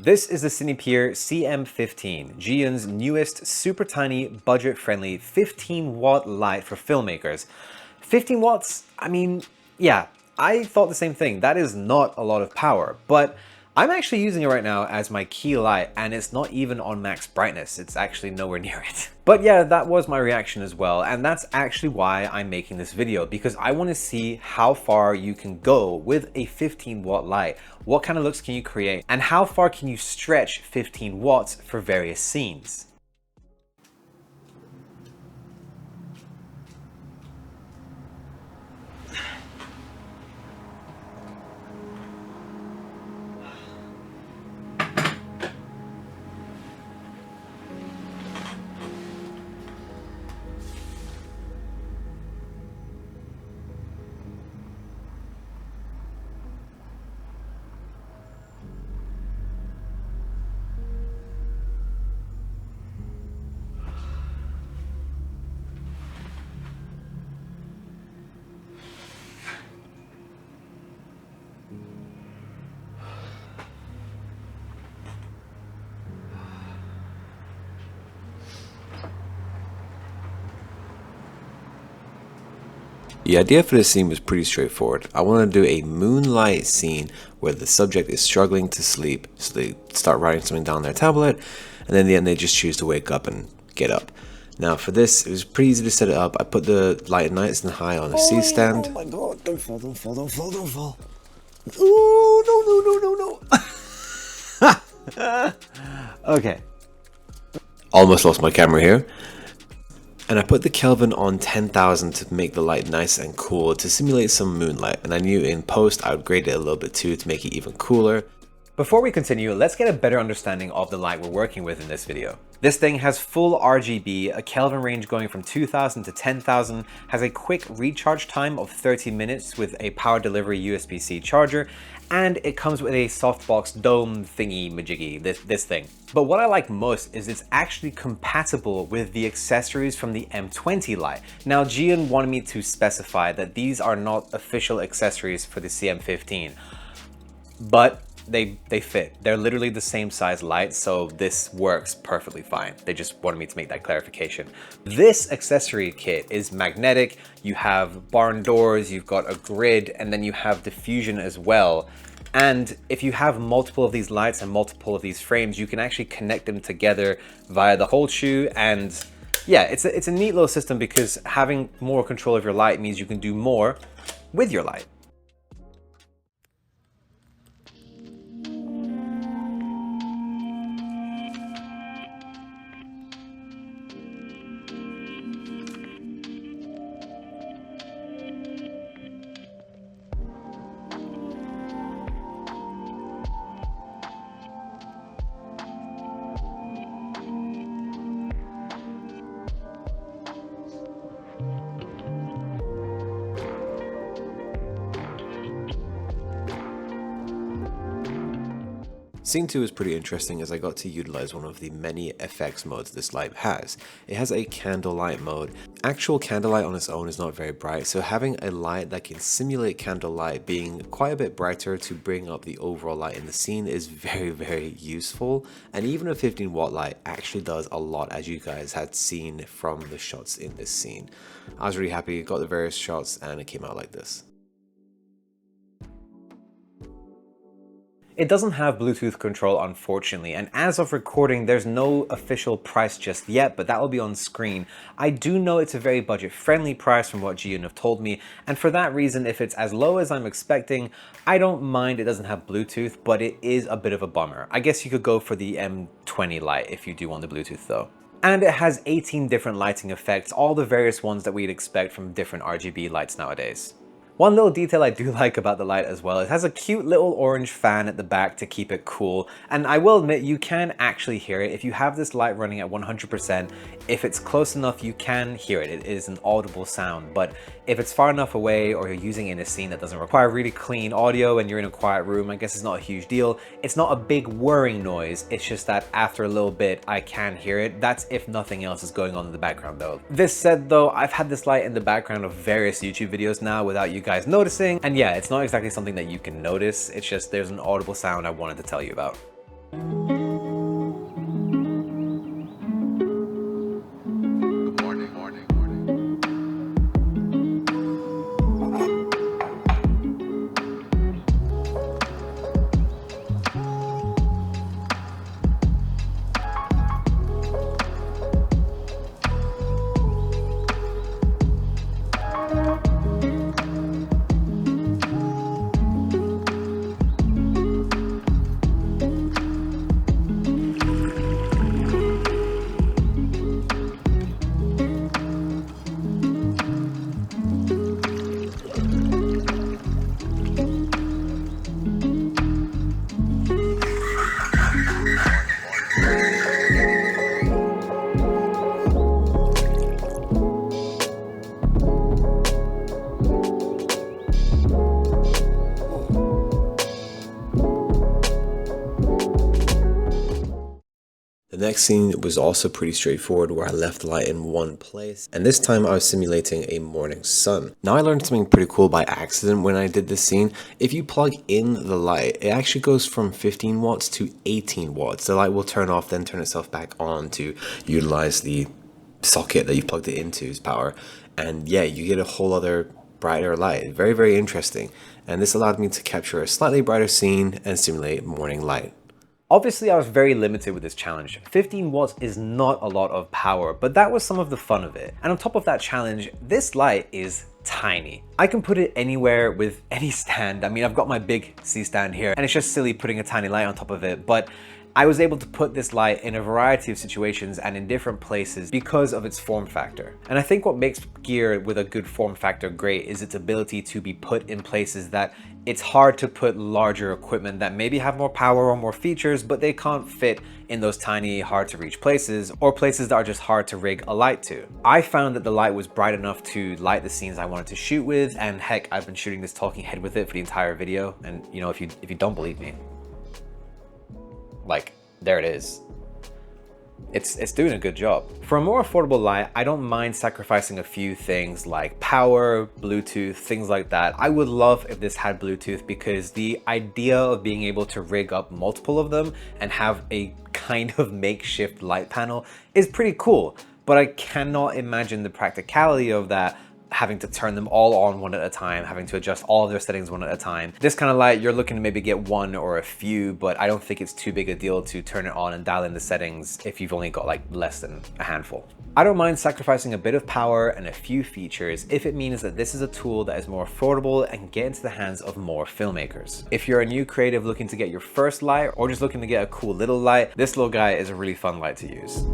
This is the Cinepeer CM15, Zhiyun's newest super tiny, budget-friendly 15-watt light for filmmakers. 15 watts? I mean, yeah, I thought the same thing. That is not a lot of power, but I'm actually using it right now as my key light, and it's not even on max brightness. It's actually nowhere near it. But yeah, that was my reaction as well, and that's actually why I'm making this video, because I want to see how far you can go with a 15-watt light. What kind of looks can you create, and how far can you stretch 15 watts for various scenes? The idea for this scene was pretty straightforward. I want to do a moonlight scene where the subject is struggling to sleep, so they start writing something down their tablet, and then in the end they just choose to wake up and get up. Now for this, it was pretty easy to set it up. I put the light nice and high on a C-stand. Oh my god, don't fall, don't fall, don't fall, don't fall. Oh, no. Okay. Almost lost my camera here. And I put the Kelvin on 10,000 to make the light nice and cool to simulate some moonlight, and I knew in post I would grade it a little bit too to make it even cooler. Before we continue, let's get a better understanding of the light we're working with in this video. This thing has full RGB, a Kelvin range going from 2000 to 10,000, has a quick recharge time of 30 minutes with a power delivery USB-C charger, and it comes with a softbox dome thingy majiggy, this thing. But what I like most is it's actually compatible with the accessories from the M20 light. Now Zhiyun wanted me to specify that these are not official accessories for the CM15, but they fit. They're literally the same size light, so this works perfectly fine. They just wanted me to make that clarification. This accessory kit is magnetic. You have barn doors, you've got a grid, and then you have diffusion as well. And if you have multiple of these lights and multiple of these frames, you can actually connect them together via the hold shoe. And yeah, it's a neat little system because having more control of your light means you can do more with your light. Scene 2 is pretty interesting as I got to utilize one of the many effects modes this light has. It has a candlelight mode. Actual candlelight on its own is not very bright, so having a light that can simulate candlelight being quite a bit brighter to bring up the overall light in the scene is very useful. And even a 15-watt light actually does a lot, as you guys had seen from the shots in this scene. I was really happy, got the various shots, and it came out like this. It doesn't have Bluetooth control, unfortunately, and as of recording, there's no official price just yet, but that will be on screen. I do know it's a very budget-friendly price from what Zhiyun have told me, and for that reason, if it's as low as I'm expecting, I don't mind it doesn't have Bluetooth, but it is a bit of a bummer. I guess you could go for the M20 light if you do want the Bluetooth though. And it has 18 different lighting effects, all the various ones that we'd expect from different RGB lights nowadays. One little detail I do like about the light as well, it has a cute little orange fan at the back to keep it cool, and I will admit you can actually hear it. If you have this light running at 100%, if it's close enough you can hear it. It is an audible sound, but if it's far enough away or you're using it in a scene that doesn't require really clean audio and you're in a quiet room, I guess it's not a huge deal. It's not a big whirring noise, it's just that after a little bit I can hear it. That's if nothing else is going on in the background though. This said though, I've had this light in the background of various YouTube videos now without you guys noticing, and yeah, it's not exactly something that you can notice, it's just there's an audible sound I wanted to tell you about. The next scene was also pretty straightforward, where I left the light in one place, and this time I was simulating a morning sun. Now I learned something pretty cool by accident when I did this scene. If you plug in the light, it actually goes from 15 watts to 18 watts. The light will turn off, then turn itself back on to utilize the socket that you plugged it into's power. And yeah, you get a whole other brighter light. Very, very interesting. And this allowed me to capture a slightly brighter scene and simulate morning light. Obviously, I was very limited with this challenge. 15 watts is not a lot of power, but that was some of the fun of it. And on top of that challenge, this light is tiny. I can put it anywhere with any stand. I mean, I've got my big C stand here, and it's just silly putting a tiny light on top of it, but I was able to put this light in a variety of situations and in different places because of its form factor. And I think what makes gear with a good form factor great is its ability to be put in places that it's hard to put larger equipment that maybe have more power or more features, but they can't fit in those tiny, hard to reach places, or places that are just hard to rig a light to. I found that the light was bright enough to light the scenes I wanted to shoot with, and heck, I've been shooting this talking head with it for the entire video. And you know, if you don't believe me, like, there it is. It's doing a good job. For a more affordable light, I don't mind sacrificing a few things like power, Bluetooth, things like that. I would love if this had Bluetooth, because the idea of being able to rig up multiple of them and have a kind of makeshift light panel is pretty cool, but I cannot imagine the practicality of that, having to turn them all on one at a time, having to adjust all of their settings one at a time. This kind of light, you're looking to maybe get one or a few, but I don't think it's too big a deal to turn it on and dial in the settings if you've only got like less than a handful. I don't mind sacrificing a bit of power and a few features if it means that this is a tool that is more affordable and can get into the hands of more filmmakers. If you're a new creative looking to get your first light, or just looking to get a cool little light, this little guy is a really fun light to use.